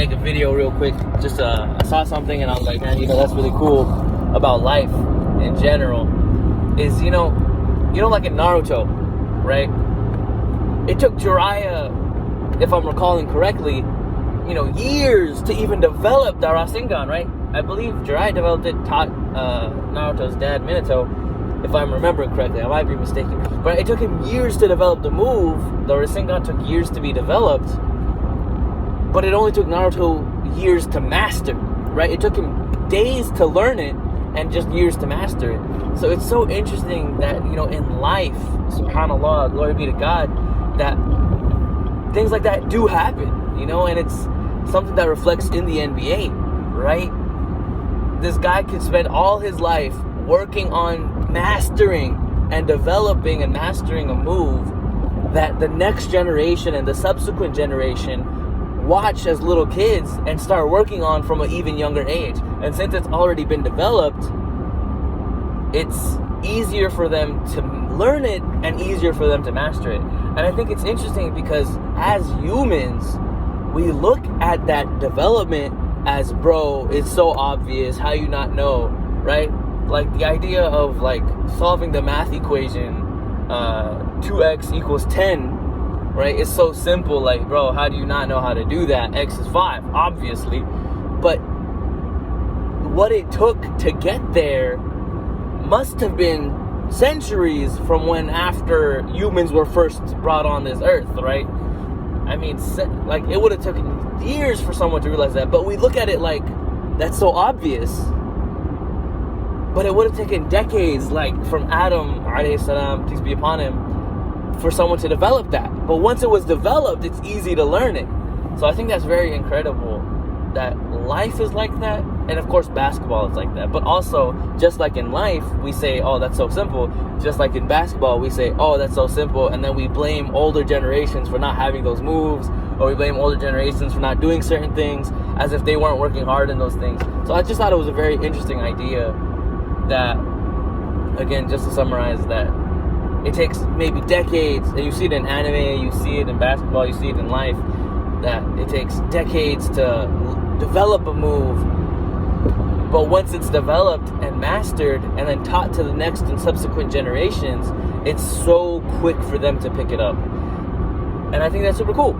make a video real quick. Just I saw something and I was like, man, that's really cool about life in general. Is like in Naruto, right? It took Jiraiya, if I'm recalling correctly, years to even develop the Rasengan, right? I believe Jiraiya developed it, taught Naruto's dad, Minato, if I'm remembering correctly. I might be mistaken. But it took him years to develop the move. The Rasengan took years to be developed. But it only took Naruto years to master, right? It took him days to learn it and just years to master it. So it's so interesting that, in life, subhanAllah, glory be to God, that things like that do happen, and it's something that reflects in the NBA, right? This guy could spend all his life working on mastering and developing and mastering a move that the next generation and the subsequent generation watch as little kids and start working on from an even younger age. And since it's already been developed, it's easier for them to learn it and easier for them to master it. And I think it's interesting because as humans, we look at that development as, bro, it's so obvious, how you not know, right? Like the idea of like solving the math equation, 2x equals 10, right? It's so simple, like, bro, how do you not know how to do that? X is 5, obviously. But what it took to get there must have been centuries from when after humans were first brought on this earth, right? I mean, like, it would have taken years for someone to realize that, but we look at it like, that's so obvious. But it would have taken decades, like, from Adam, alayhi salam, peace be upon him, for someone to develop that. But once it was developed, it's easy to learn it. So I think that's very incredible that life is like that. And of course, basketball is like that. But also, just like in life, we say, oh, that's so simple. Just like in basketball, we say, oh, that's so simple. And then we blame older generations for not having those moves. Or we blame older generations for not doing certain things as if they weren't working hard in those things. So I just thought it was a very interesting idea that, again, just to summarize, that it takes maybe decades, and you see it in anime, you see it in basketball, you see it in life, that it takes decades to develop a move. But once it's developed and mastered and then taught to the next and subsequent generations, it's so quick for them to pick it up. And I think that's super cool.